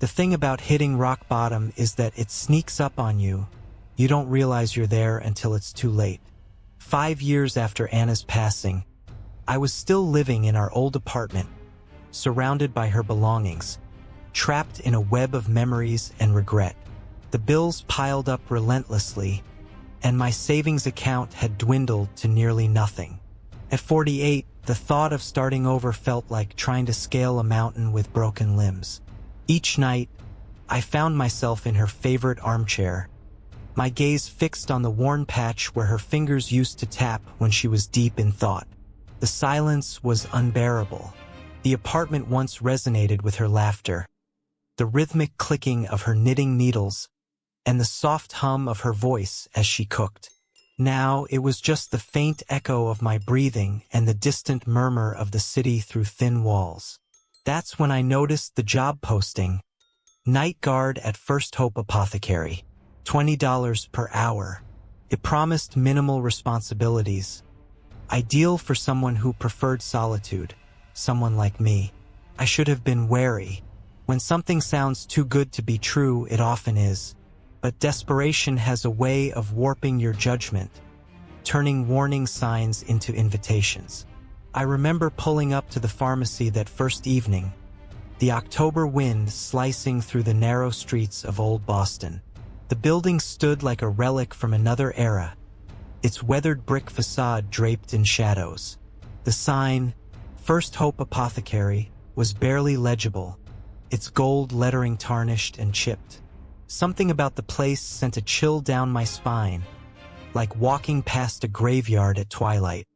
The thing about hitting rock bottom is that it sneaks up on you. You don't realize you're there until it's too late. 5 years after Anna's passing, I was still living in our old apartment, surrounded by her belongings, trapped in a web of memories and regret. The bills piled up relentlessly, and my savings account had dwindled to nearly nothing. At 48, the thought of starting over felt like trying to scale a mountain with broken limbs. Each night, I found myself in her favorite armchair, my gaze fixed on the worn patch where her fingers used to tap when she was deep in thought. The silence was unbearable. The apartment once resonated with her laughter, the rhythmic clicking of her knitting needles, and the soft hum of her voice as she cooked. Now it was just the faint echo of my breathing and the distant murmur of the city through thin walls. That's when I noticed the job posting. Night guard at First Hope Apothecary. $20 per hour. It promised minimal responsibilities. Ideal for someone who preferred solitude. Someone like me. I should have been wary. When something sounds too good to be true, it often is. But desperation has a way of warping your judgment, turning warning signs into invitations. I remember pulling up to the pharmacy that first evening, the October wind slicing through the narrow streets of Old Boston. The building stood like a relic from another era, its weathered brick facade draped in shadows. The sign, First Hope Apothecary, was barely legible, its gold lettering tarnished and chipped. Something about the place sent a chill down my spine, like walking past a graveyard at twilight.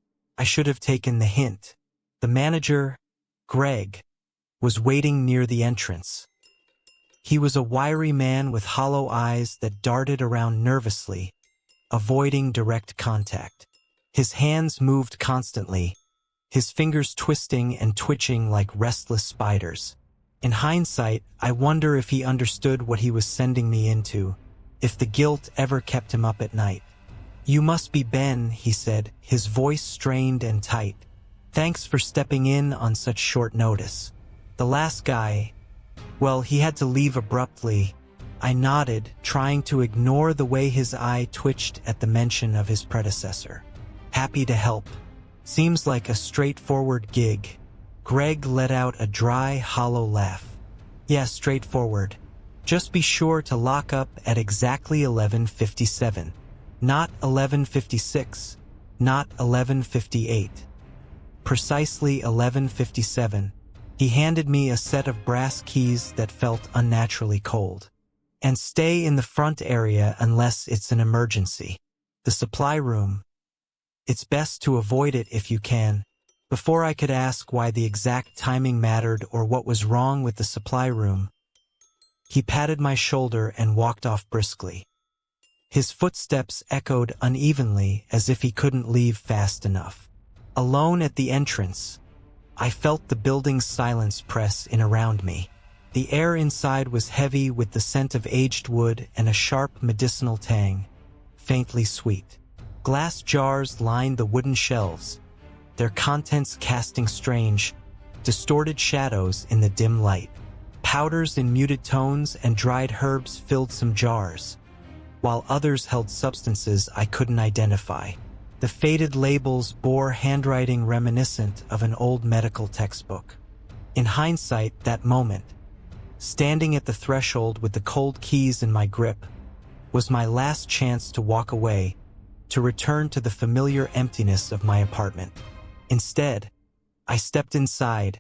I should have taken the hint. The manager, Greg, was waiting near the entrance. He was a wiry man with hollow eyes that darted around nervously, avoiding direct contact. His hands moved constantly, his fingers twisting and twitching like restless spiders. In hindsight, I wonder if he understood what he was sending me into, if the guilt ever kept him up at night. "You must be Ben," he said, his voice strained and tight. "Thanks for stepping in on such short notice. The last guy, well, he had to leave abruptly." I nodded, trying to ignore the way his eye twitched at the mention of his predecessor. "Happy to help. Seems like a straightforward gig." Greg let out a dry, hollow laugh. "Yeah, straightforward. Just be sure to lock up at exactly 11:57. Not 11:56, not 11:58. Precisely 11:57. He handed me a set of brass keys that felt unnaturally cold. "And stay in the front area unless it's an emergency. The supply room. It's best to avoid it if you can." Before I could ask why the exact timing mattered or what was wrong with the supply room, he patted my shoulder and walked off briskly. His footsteps echoed unevenly as if he couldn't leave fast enough. Alone at the entrance, I felt the building's silence press in around me. The air inside was heavy with the scent of aged wood and a sharp medicinal tang, faintly sweet. Glass jars lined the wooden shelves, their contents casting strange, distorted shadows in the dim light. Powders in muted tones and dried herbs filled some jars, while others held substances I couldn't identify. The faded labels bore handwriting reminiscent of an old medical textbook. In hindsight, that moment, standing at the threshold with the cold keys in my grip, was my last chance to walk away, to return to the familiar emptiness of my apartment. Instead, I stepped inside,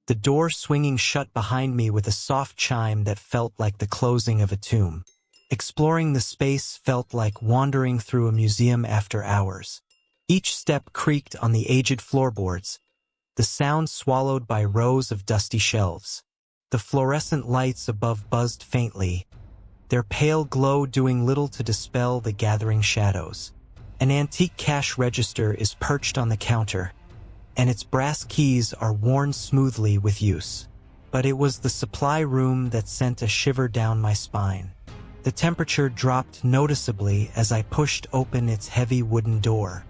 the door swinging shut behind me with a soft chime that felt like the closing of a tomb. Exploring the space felt like wandering through a museum after hours. Each step creaked on the aged floorboards, the sound swallowed by rows of dusty shelves. The fluorescent lights above buzzed faintly, their pale glow doing little to dispel the gathering shadows. An antique cash register is perched on the counter, and its brass keys are worn smoothly with use. But it was the supply room that sent a shiver down my spine. The temperature dropped noticeably as I pushed open its heavy wooden door.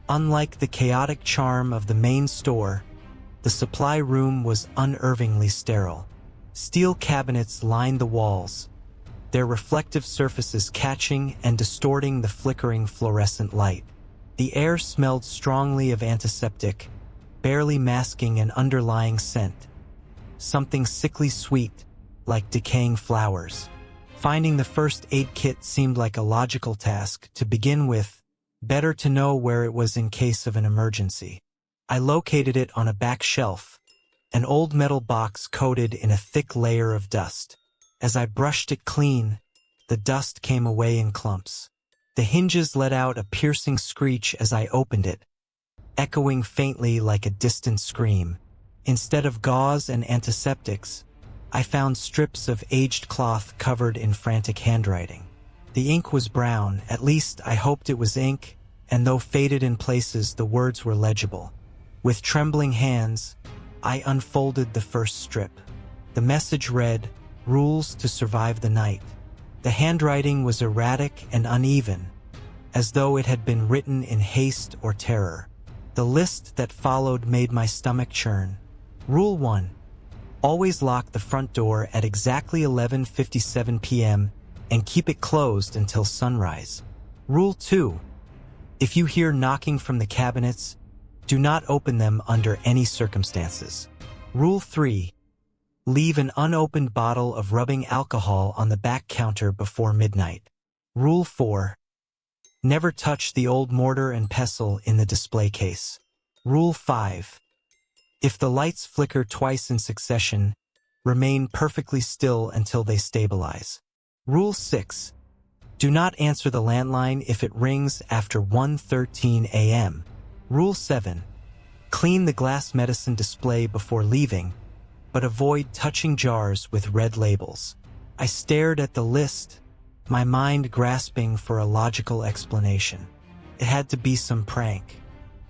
Unlike the chaotic charm of the main store, the supply room was unnervingly sterile. Steel cabinets lined the walls, their reflective surfaces catching and distorting the flickering fluorescent light. The air smelled strongly of antiseptic, barely masking an underlying scent, something sickly sweet, like decaying flowers. Finding the first aid kit seemed like a logical task to begin with, better to know where it was in case of an emergency. I located it on a back shelf, an old metal box coated in a thick layer of dust. As I brushed it clean, the dust came away in clumps. The hinges let out a piercing screech as I opened it, echoing faintly like a distant scream. Instead of gauze and antiseptics, I found strips of aged cloth covered in frantic handwriting. The ink was brown, at least I hoped it was ink, and though faded in places, the words were legible. With trembling hands, I unfolded the first strip. The message read, "Rules to survive the night." The handwriting was erratic and uneven, as though it had been written in haste or terror. The list that followed made my stomach churn. Rule 1. Always lock the front door at exactly 11:57 p.m. and keep it closed until sunrise. Rule 2. If you hear knocking from the cabinets, do not open them under any circumstances. Rule 3. Leave an unopened bottle of rubbing alcohol on the back counter before midnight. Rule 4. Never touch the old mortar and pestle in the display case. Rule 5. If the lights flicker twice in succession, remain perfectly still until they stabilize. Rule 6. Do not answer the landline if it rings after 1:13 a.m. Rule 7. Clean the glass medicine display before leaving, but avoid touching jars with red labels. I stared at the list, my mind grasping for a logical explanation. It had to be some prank,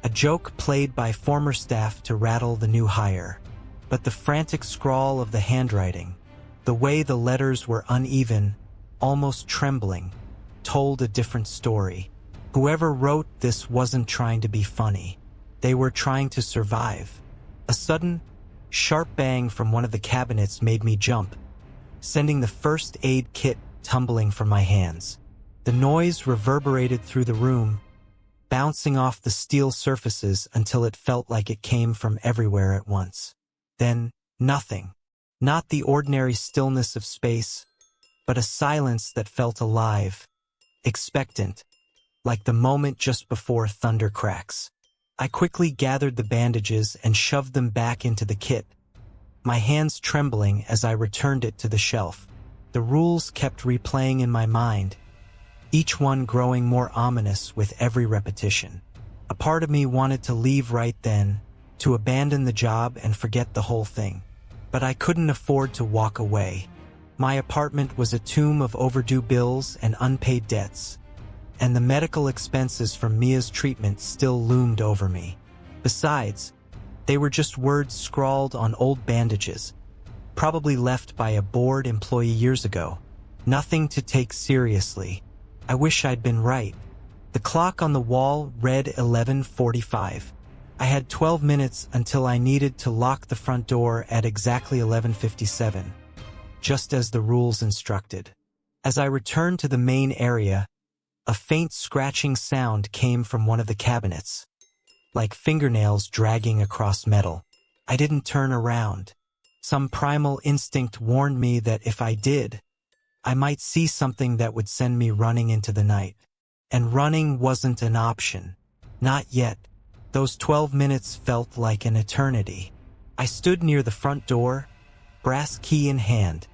a joke played by former staff to rattle the new hire. But the frantic scrawl of the handwriting, the way the letters were uneven, almost trembling, told a different story. Whoever wrote this wasn't trying to be funny. They were trying to survive. A sudden, sharp bang from one of the cabinets made me jump, sending the first aid kit tumbling from my hands. The noise reverberated through the room, bouncing off the steel surfaces until it felt like it came from everywhere at once. Then, nothing. Not the ordinary stillness of space, but a silence that felt alive, expectant, like the moment just before thunder cracks. I quickly gathered the bandages and shoved them back into the kit, my hands trembling as I returned it to the shelf. The rules kept replaying in my mind, each one growing more ominous with every repetition. A part of me wanted to leave right then, to abandon the job and forget the whole thing. But I couldn't afford to walk away. My apartment was a tomb of overdue bills and unpaid debts, and the medical expenses from Mia's treatment still loomed over me. Besides, they were just words scrawled on old bandages, probably left by a bored employee years ago. Nothing to take seriously. I wish I'd been right. The clock on the wall read 11:45. I had 12 minutes until I needed to lock the front door at exactly 11:57, just as the rules instructed. As I returned to the main area, a faint scratching sound came from one of the cabinets, like fingernails dragging across metal. I didn't turn around. Some primal instinct warned me that if I did, I might see something that would send me running into the night. And running wasn't an option. Not yet. Those 12 minutes felt like an eternity. I stood near the front door, brass key in hand,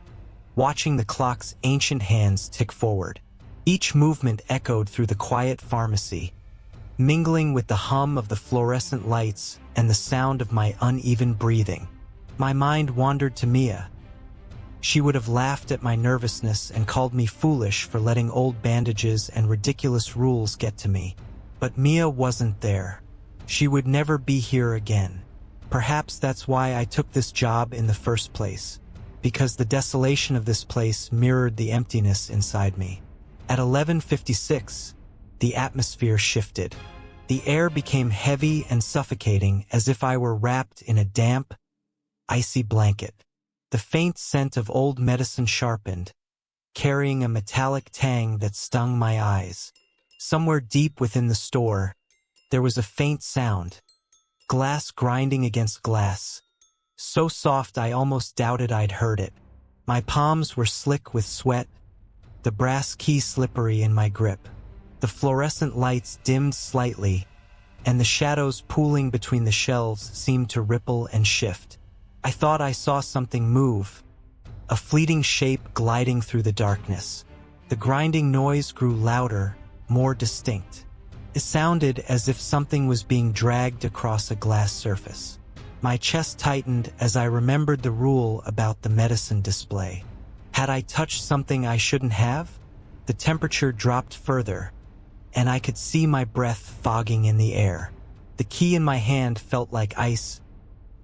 watching the clock's ancient hands tick forward. Each movement echoed through the quiet pharmacy, mingling with the hum of the fluorescent lights and the sound of my uneven breathing. My mind wandered to Mia. She would have laughed at my nervousness and called me foolish for letting old bandages and ridiculous rules get to me. But Mia wasn't there. She would never be here again. Perhaps that's why I took this job in the first place, because the desolation of this place mirrored the emptiness inside me. At 11:56, the atmosphere shifted. The air became heavy and suffocating, as if I were wrapped in a damp, icy blanket. The faint scent of old medicine sharpened, carrying a metallic tang that stung my eyes. Somewhere deep within the store, there was a faint sound, glass grinding against glass, so soft I almost doubted I'd heard it. My palms were slick with sweat, the brass key slippery in my grip. The fluorescent lights dimmed slightly, and the shadows pooling between the shelves seemed to ripple and shift. I thought I saw something move, a fleeting shape gliding through the darkness. The grinding noise grew louder, more distinct. It sounded as if something was being dragged across a glass surface. My chest tightened as I remembered the rule about the medicine display. Had I touched something I shouldn't have? The temperature dropped further, and I could see my breath fogging in the air. The key in my hand felt like ice,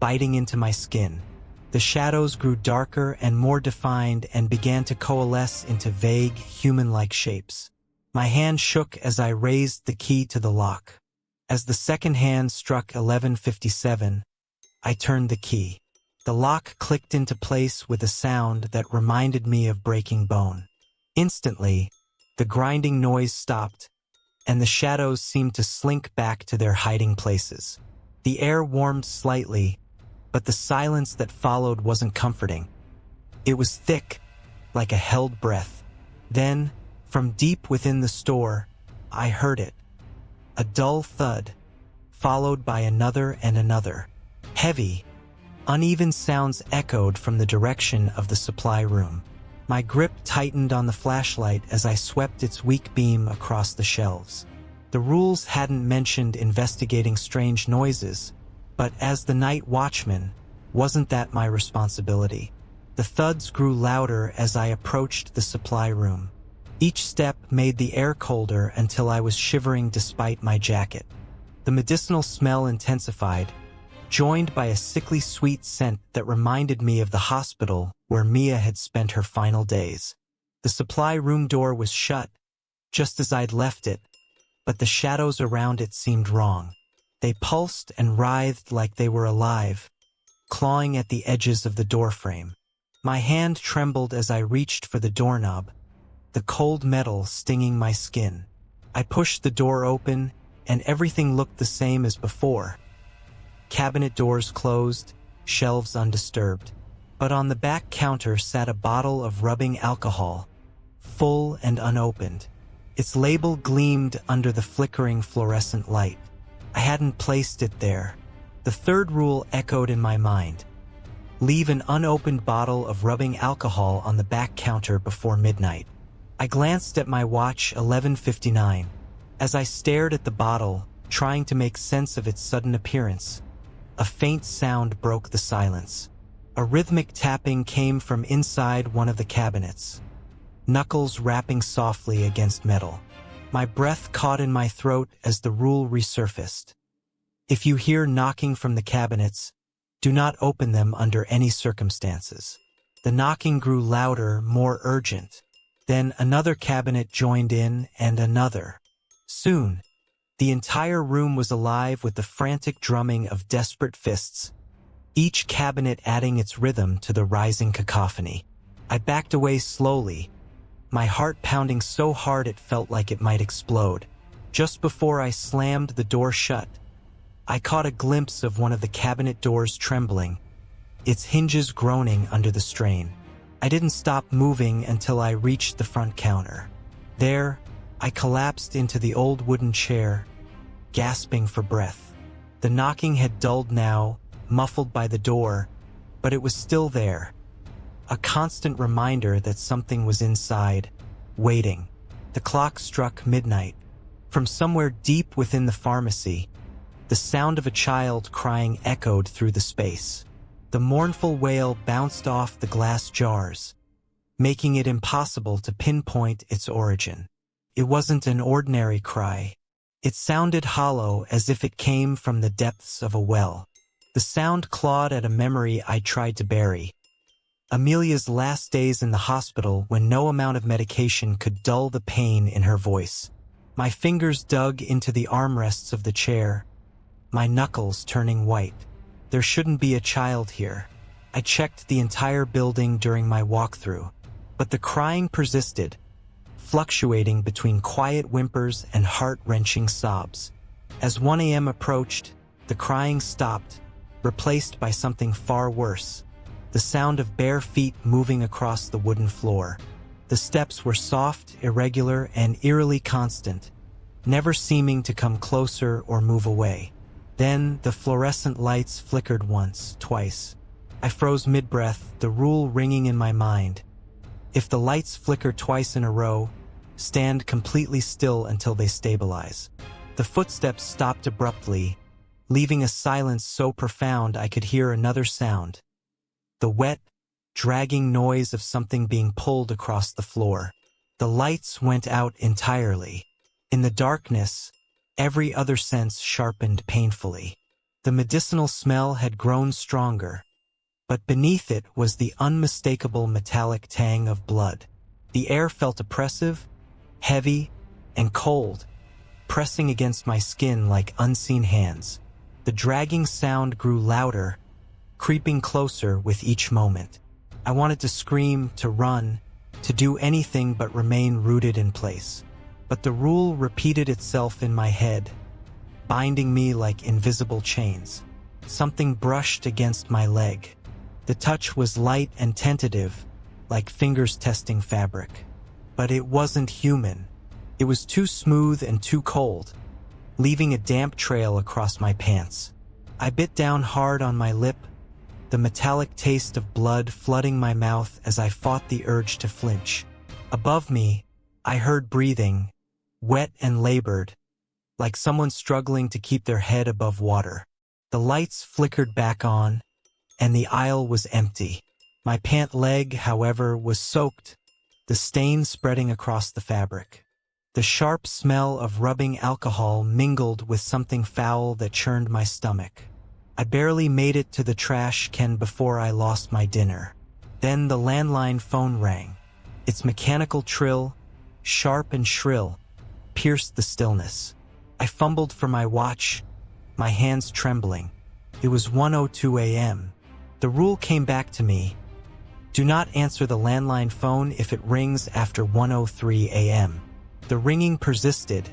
biting into my skin. The shadows grew darker and more defined and began to coalesce into vague, human-like shapes. My hand shook as I raised the key to the lock. As the second hand struck 11:57, I turned the key. The lock clicked into place with a sound that reminded me of breaking bone. Instantly, the grinding noise stopped, and the shadows seemed to slink back to their hiding places. The air warmed slightly, but the silence that followed wasn't comforting. It was thick, like a held breath. Then, from deep within the store, I heard it. A dull thud, followed by another and another. Heavy, uneven sounds echoed from the direction of the supply room. My grip tightened on the flashlight as I swept its weak beam across the shelves. The rules hadn't mentioned investigating strange noises, but as the night watchman, wasn't that my responsibility? The thuds grew louder as I approached the supply room. Each step made the air colder until I was shivering despite my jacket. The medicinal smell intensified, joined by a sickly sweet scent that reminded me of the hospital where Mia had spent her final days. The supply room door was shut, just as I'd left it, but the shadows around it seemed wrong. They pulsed and writhed like they were alive, clawing at the edges of the doorframe. My hand trembled as I reached for the doorknob, the cold metal stinging my skin. I pushed the door open, and everything looked the same as before. Cabinet doors closed, shelves undisturbed. But on the back counter sat a bottle of rubbing alcohol, full and unopened. Its label gleamed under the flickering fluorescent light. I hadn't placed it there. The third rule echoed in my mind. Leave an unopened bottle of rubbing alcohol on the back counter before midnight. I glanced at my watch, 11:59. As I stared at the bottle, trying to make sense of its sudden appearance, a faint sound broke the silence. A rhythmic tapping came from inside one of the cabinets, knuckles rapping softly against metal. My breath caught in my throat as the rule resurfaced. If you hear knocking from the cabinets, do not open them under any circumstances. The knocking grew louder, more urgent. Then another cabinet joined in, and another. Soon, the entire room was alive with the frantic drumming of desperate fists, each cabinet adding its rhythm to the rising cacophony. I backed away slowly, my heart pounding so hard it felt like it might explode. Just before I slammed the door shut, I caught a glimpse of one of the cabinet doors trembling, its hinges groaning under the strain. I didn't stop moving until I reached the front counter. There, I collapsed into the old wooden chair, gasping for breath. The knocking had dulled now, muffled by the door, but it was still there. A constant reminder that something was inside, waiting. The clock struck midnight. From somewhere deep within the pharmacy, the sound of a child crying echoed through the space. The mournful wail bounced off the glass jars, making it impossible to pinpoint its origin. It wasn't an ordinary cry. It sounded hollow, as if it came from the depths of a well. The sound clawed at a memory I tried to bury. Amelia's last days in the hospital, when no amount of medication could dull the pain in her voice. My fingers dug into the armrests of the chair, my knuckles turning white. There shouldn't be a child here. I checked the entire building during my walkthrough, but the crying persisted, fluctuating between quiet whimpers and heart-wrenching sobs. As 1 a.m. approached, the crying stopped, replaced by something far worse, the sound of bare feet moving across the wooden floor. The steps were soft, irregular, and eerily constant, never seeming to come closer or move away. Then the fluorescent lights flickered once, twice. I froze mid-breath, the rule ringing in my mind. If the lights flicker twice in a row, stand completely still until they stabilize. The footsteps stopped abruptly, leaving a silence so profound I could hear another sound. The wet, dragging noise of something being pulled across the floor. The lights went out entirely. In the darkness, every other sense sharpened painfully. The medicinal smell had grown stronger, but beneath it was the unmistakable metallic tang of blood. The air felt oppressive, heavy, and cold, pressing against my skin like unseen hands. The dragging sound grew louder, creeping closer with each moment. I wanted to scream, to run, to do anything but remain rooted in place. But the rule repeated itself in my head, binding me like invisible chains. Something brushed against my leg. The touch was light and tentative, like fingers testing fabric. But it wasn't human. It was too smooth and too cold, leaving a damp trail across my pants. I bit down hard on my lip, the metallic taste of blood flooding my mouth as I fought the urge to flinch. Above me, I heard breathing, wet and labored, like someone struggling to keep their head above water. The lights flickered back on, and the aisle was empty. My pant leg, however, was soaked, the stain spreading across the fabric. The sharp smell of rubbing alcohol mingled with something foul that churned my stomach. I barely made it to the trash can before I lost my dinner. Then the landline phone rang. Its mechanical trill, sharp and shrill, pierced the stillness. I fumbled for my watch, my hands trembling. It was 1:02 a.m. The rule came back to me. Do not answer the landline phone if it rings after 1:03 a.m. The ringing persisted,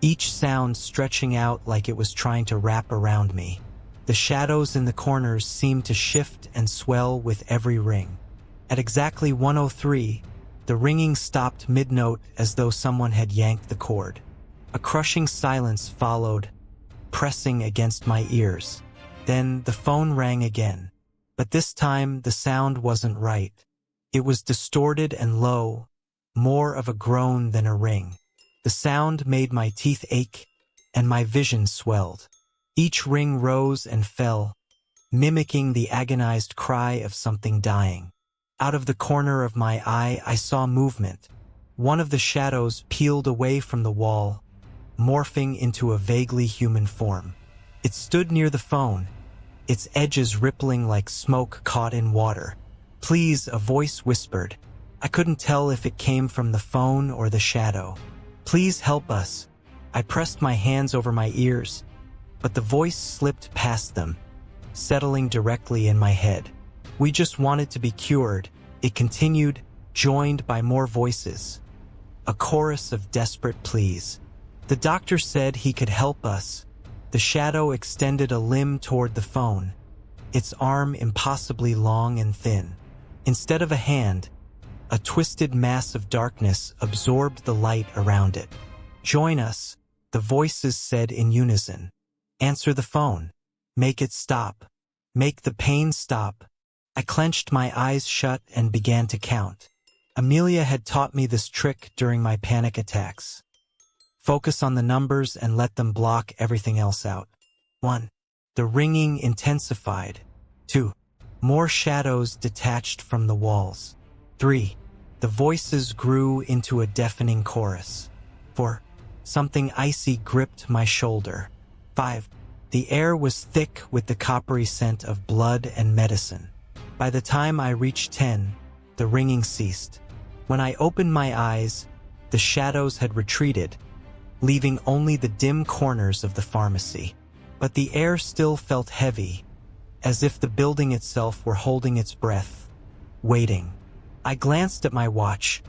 each sound stretching out like it was trying to wrap around me. The shadows in the corners seemed to shift and swell with every ring. At exactly 1:03, the ringing stopped mid-note as though someone had yanked the cord. A crushing silence followed, pressing against my ears. Then the phone rang again. But this time the sound wasn't right. It was distorted and low, more of a groan than a ring. The sound made my teeth ache, and my vision swelled. Each ring rose and fell, mimicking the agonized cry of something dying. Out of the corner of my eye, I saw movement. One of the shadows peeled away from the wall, morphing into a vaguely human form. It stood near the phone, its edges rippling like smoke caught in water. "Please," a voice whispered. I couldn't tell if it came from the phone or the shadow. "Please help us." I pressed my hands over my ears, but the voice slipped past them, settling directly in my head. "We just wanted to be cured," it continued, joined by more voices. A chorus of desperate pleas. "The doctor said he could help us." The shadow extended a limb toward the phone, its arm impossibly long and thin. Instead of a hand, a twisted mass of darkness absorbed the light around it. "Join us," the voices said in unison. "Answer the phone. Make it stop. Make the pain stop." I clenched my eyes shut and began to count. Amelia had taught me this trick during my panic attacks. Focus on the numbers and let them block everything else out. 1. The ringing intensified. 2. More shadows detached from the walls. 3. The voices grew into a deafening chorus. 4. Something icy gripped my shoulder. 5. The air was thick with the coppery scent of blood and medicine. By the time I reached 10, the ringing ceased. When I opened my eyes, the shadows had retreated, leaving only the dim corners of the pharmacy. But the air still felt heavy, as if the building itself were holding its breath, waiting. I glanced at my watch.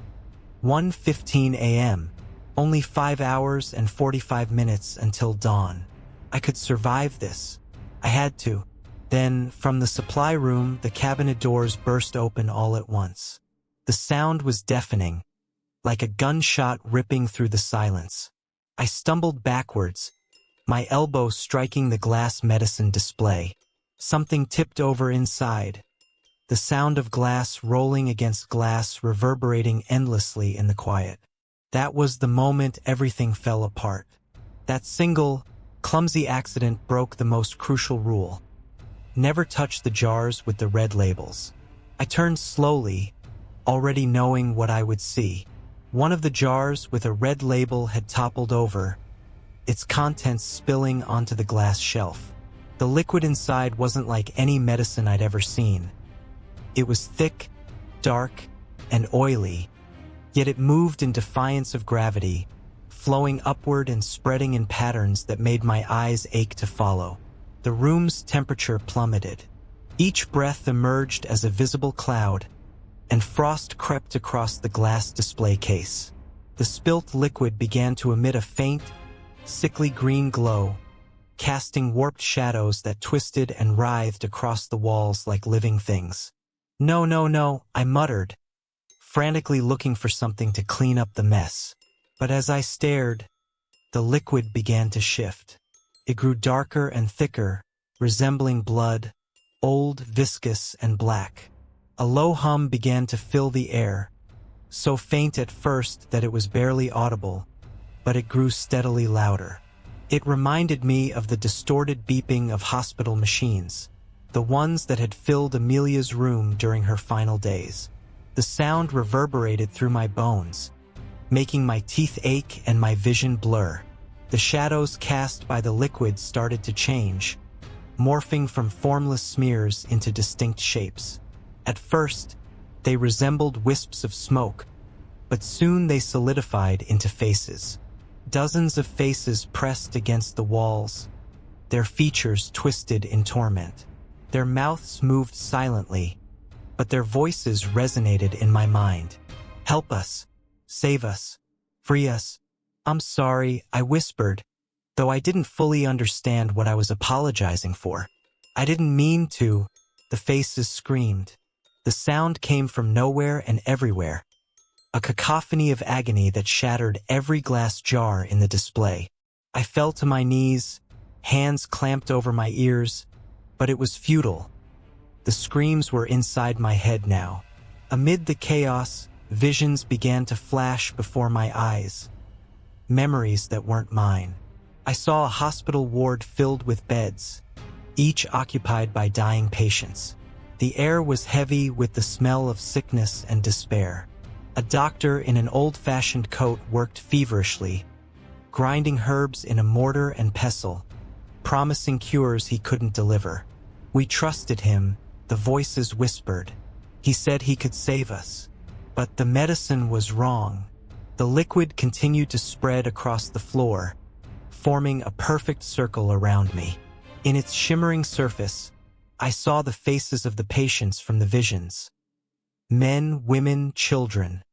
1:15 a.m. Only 5 hours and 45 minutes until dawn. I could survive this. I had to. Then, from the supply room, the cabinet doors burst open all at once. The sound was deafening, like a gunshot ripping through the silence. I stumbled backwards, my elbow striking the glass medicine display. Something tipped over inside, the sound of glass rolling against glass reverberating endlessly in the quiet. That was the moment everything fell apart. That single, clumsy accident broke the most crucial rule. Never touch the jars with the red labels. I turned slowly, already knowing what I would see. One of the jars with a red label had toppled over, its contents spilling onto the glass shelf. The liquid inside wasn't like any medicine I'd ever seen. It was thick, dark, and oily, yet it moved in defiance of gravity, flowing upward and spreading in patterns that made my eyes ache to follow. The room's temperature plummeted. Each breath emerged as a visible cloud, and frost crept across the glass display case. The spilt liquid began to emit a faint, sickly green glow, casting warped shadows that twisted and writhed across the walls like living things. "No, no, no," I muttered, frantically looking for something to clean up the mess. But as I stared, the liquid began to shift. It grew darker and thicker, resembling blood, old, viscous, and black. A low hum began to fill the air, so faint at first that it was barely audible, but it grew steadily louder. It reminded me of the distorted beeping of hospital machines, the ones that had filled Amelia's room during her final days. The sound reverberated through my bones, making my teeth ache and my vision blur. The shadows cast by the liquid started to change, morphing from formless smears into distinct shapes. At first, they resembled wisps of smoke, but soon they solidified into faces. Dozens of faces pressed against the walls, their features twisted in torment. Their mouths moved silently, but their voices resonated in my mind. "Help us. Save us. Free us." "I'm sorry," I whispered, though I didn't fully understand what I was apologizing for. "I didn't mean to," the faces screamed. The sound came from nowhere and everywhere, a cacophony of agony that shattered every glass jar in the display. I fell to my knees, hands clamped over my ears, but it was futile. The screams were inside my head now. Amid the chaos, visions began to flash before my eyes. Memories that weren't mine. I saw a hospital ward filled with beds, each occupied by dying patients. The air was heavy with the smell of sickness and despair. A doctor in an old-fashioned coat worked feverishly, grinding herbs in a mortar and pestle, promising cures he couldn't deliver. We trusted him, the voices whispered. He said he could save us. But the medicine was wrong. The liquid continued to spread across the floor, forming a perfect circle around me. In its shimmering surface, I saw the faces of the patients from the visions. Men, women, children,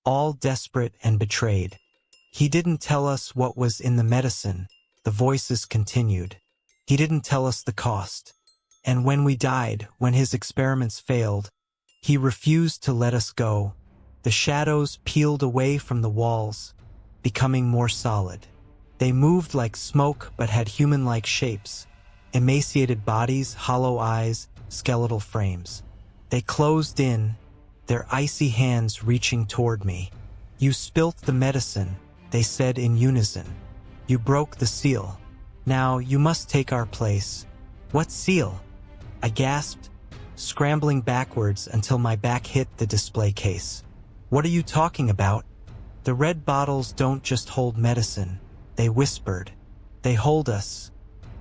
all desperate and betrayed. "He didn't tell us what was in the medicine," the voices continued. "He didn't tell us the cost. And when we died, when his experiments failed, he refused to let us go." The shadows peeled away from the walls, becoming more solid. They moved like smoke but had human-like shapes, emaciated bodies, hollow eyes, skeletal frames. They closed in, their icy hands reaching toward me. "You spilt the medicine," they said in unison. "You broke the seal. Now you must take our place." "What seal?" I gasped, scrambling backwards until my back hit the display case. "What are you talking about?" "The red bottles don't just hold medicine," they whispered. "They hold us,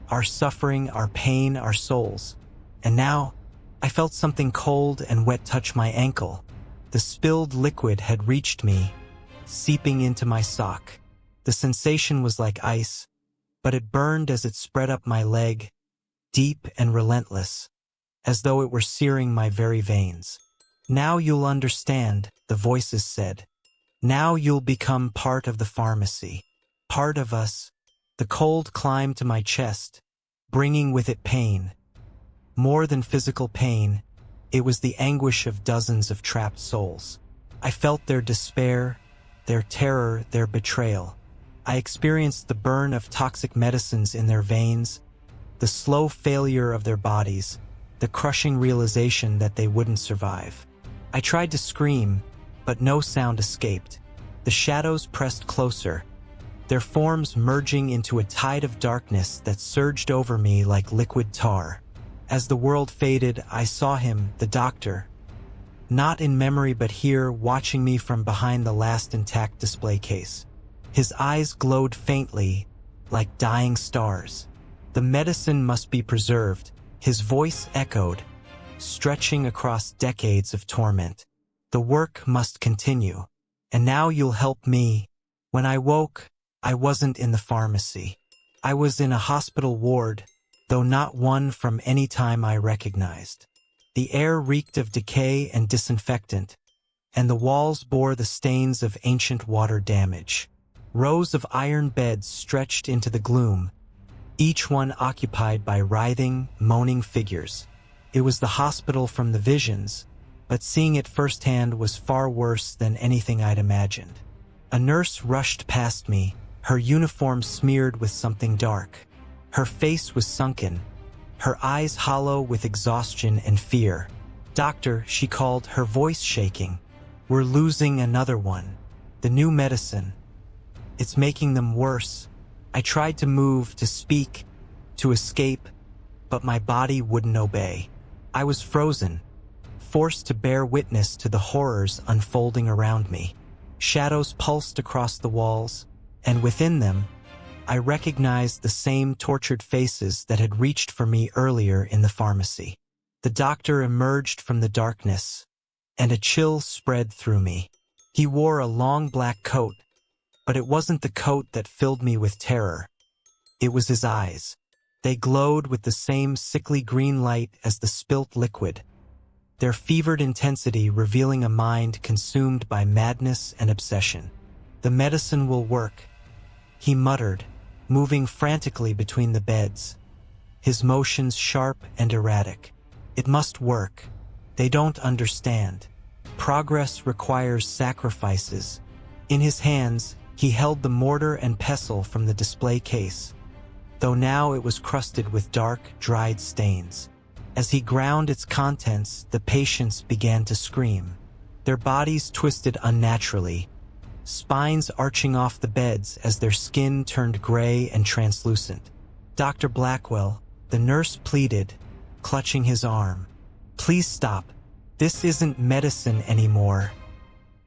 our suffering, our pain, our souls." And now, I felt something cold and wet touch my ankle. The spilled liquid had reached me, seeping into my sock. The sensation was like ice, but it burned as it spread up my leg, deep and relentless, as though it were searing my very veins. "Now you'll understand," the voices said. "Now you'll become part of the pharmacy. Part of us." The cold climbed to my chest, bringing with it pain. More than physical pain, it was the anguish of dozens of trapped souls. I felt their despair, their terror, their betrayal. I experienced the burn of toxic medicines in their veins, the slow failure of their bodies, the crushing realization that they wouldn't survive. I tried to scream, but no sound escaped. The shadows pressed closer, their forms merging into a tide of darkness that surged over me like liquid tar. As the world faded, I saw him, the doctor, not in memory but here, watching me from behind the last intact display case. His eyes glowed faintly, like dying stars. The medicine must be preserved, his voice echoed, stretching across decades of torment. The work must continue. And now you'll help me. When I woke, I wasn't in the pharmacy. I was in a hospital ward, though not one from any time I recognized. The air reeked of decay and disinfectant, and the walls bore the stains of ancient water damage. Rows of iron beds stretched into the gloom, each one occupied by writhing, moaning figures. It was the hospital from the visions, but seeing it firsthand was far worse than anything I'd imagined. A nurse rushed past me, her uniform smeared with something dark. Her face was sunken, her eyes hollow with exhaustion and fear. "Doctor," she called, her voice shaking. "We're losing another one. The new medicine. It's making them worse." I tried to move, to speak, to escape, but my body wouldn't obey. I was frozen, forced to bear witness to the horrors unfolding around me. Shadows pulsed across the walls, and within them, I recognized the same tortured faces that had reached for me earlier in the pharmacy. The doctor emerged from the darkness, and a chill spread through me. He wore a long black coat, but it wasn't the coat that filled me with terror. It was his eyes. They glowed with the same sickly green light as the spilt liquid, their fevered intensity revealing a mind consumed by madness and obsession. "The medicine will work," he muttered, moving frantically between the beds, his motions sharp and erratic. "It must work. They don't understand. Progress requires sacrifices." In his hands, he held the mortar and pestle from the display case, though now it was crusted with dark, dried stains. As he ground its contents, the patients began to scream. Their bodies twisted unnaturally, spines arching off the beds as their skin turned gray and translucent. "Dr. Blackwell," the nurse pleaded, clutching his arm. "Please stop. This isn't medicine anymore.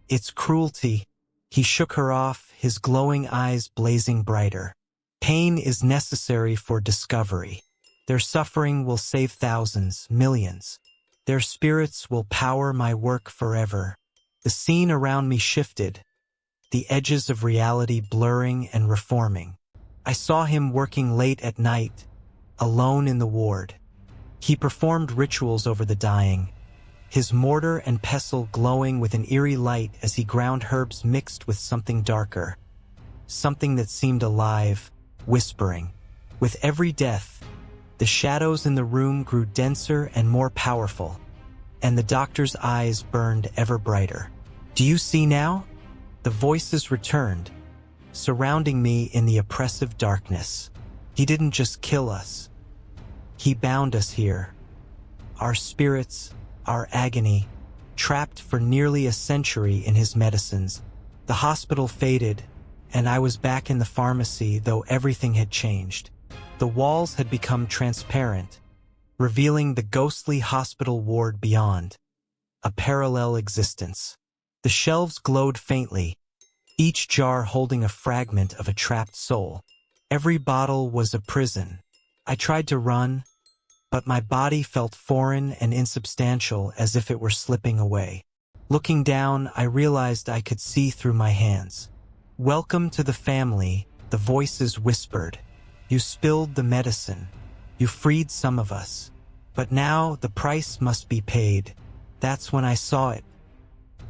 It's cruelty." He shook her off, his glowing eyes blazing brighter. "Pain is necessary for discovery. Their suffering will save thousands, millions. Their spirits will power my work forever." The scene around me shifted, the edges of reality blurring and reforming. I saw him working late at night, alone in the ward. He performed rituals over the dying, his mortar and pestle glowing with an eerie light as he ground herbs mixed with something darker, something that seemed alive, whispering. With every death, the shadows in the room grew denser and more powerful, and the doctor's eyes burned ever brighter. "Do you see now?" The voices returned, surrounding me in the oppressive darkness. "He didn't just kill us. He bound us here. Our spirits, our agony, trapped for nearly a century in his medicines." The hospital faded, and I was back in the pharmacy, though everything had changed. The walls had become transparent, revealing the ghostly hospital ward beyond, a parallel existence. The shelves glowed faintly, each jar holding a fragment of a trapped soul. Every bottle was a prison. I tried to run, but my body felt foreign and insubstantial, as if it were slipping away. Looking down, I realized I could see through my hands. "Welcome to the family," the voices whispered. "You spilled the medicine. You freed some of us. But now the price must be paid. That's when I saw it.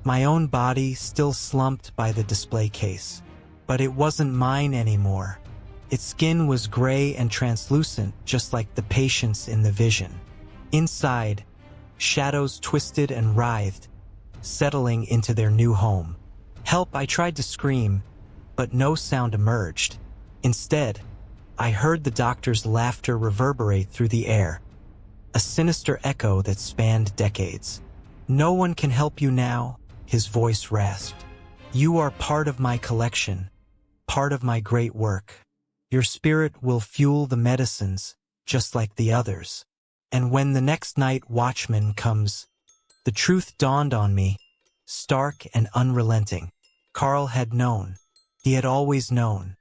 My own body still slumped by the display case. But it wasn't mine anymore. Its skin was gray and translucent, just like the patient's in the vision. Inside, shadows twisted and writhed, settling into their new home. Help, I tried to scream, but no sound emerged. Instead, I heard the doctor's laughter reverberate through the air, a sinister echo that spanned decades. No one can help you now, his voice rasped. You are part of my collection, part of my great work. Your spirit will fuel the medicines, just like the others. And when the next night watchman comes, the truth dawned on me, stark and unrelenting. Carl had known. He had always known.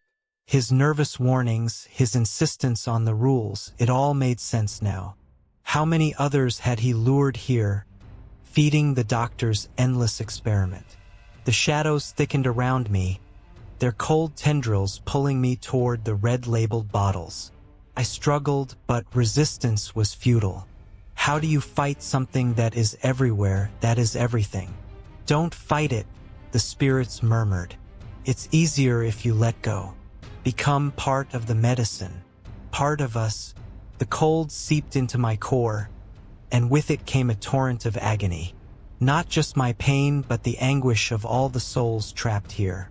His nervous warnings, his insistence on the rules, it all made sense now. How many others had he lured here, feeding the doctor's endless experiment? The shadows thickened around me, their cold tendrils pulling me toward the red-labeled bottles. I struggled, but resistance was futile. How do you fight something that is everywhere, that is everything? Don't fight it, the spirits murmured. It's easier if you let go. Become part of the medicine, part of us. The cold seeped into my core, and with it came a torrent of agony. Not just my pain, but the anguish of all the souls trapped here.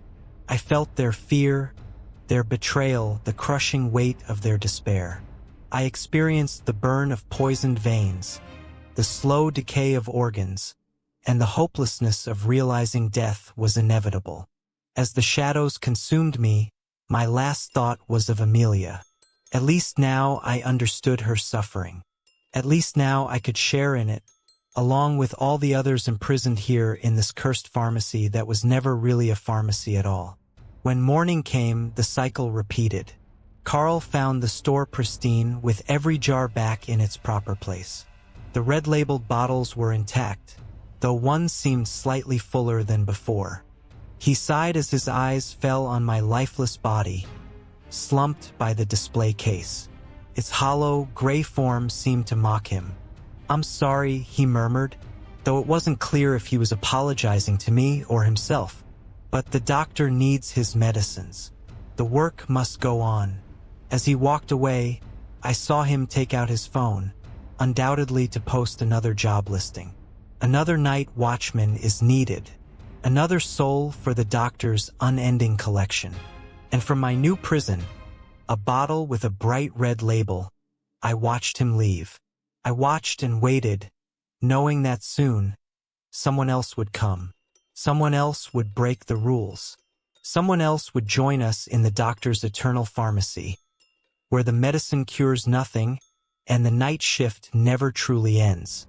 I felt their fear, their betrayal, the crushing weight of their despair. I experienced the burn of poisoned veins, the slow decay of organs, and the hopelessness of realizing death was inevitable. As the shadows consumed me, my last thought was of Amelia. At least now I understood her suffering. At least now I could share in it, along with all the others imprisoned here in this cursed pharmacy that was never really a pharmacy at all. When morning came, the cycle repeated. Carl found the store pristine, with every jar back in its proper place. The red-labeled bottles were intact, though one seemed slightly fuller than before. He sighed as his eyes fell on my lifeless body, slumped by the display case. Its hollow, gray form seemed to mock him. I'm sorry, he murmured, though it wasn't clear if he was apologizing to me or himself. But the doctor needs his medicines. The work must go on. As he walked away, I saw him take out his phone, undoubtedly to post another job listing. Another night watchman is needed. Another soul for the doctor's unending collection. And from my new prison, a bottle with a bright red label, I watched him leave. I watched and waited, knowing that soon, someone else would come. Someone else would break the rules. Someone else would join us in the doctor's eternal pharmacy, where the medicine cures nothing and the night shift never truly ends.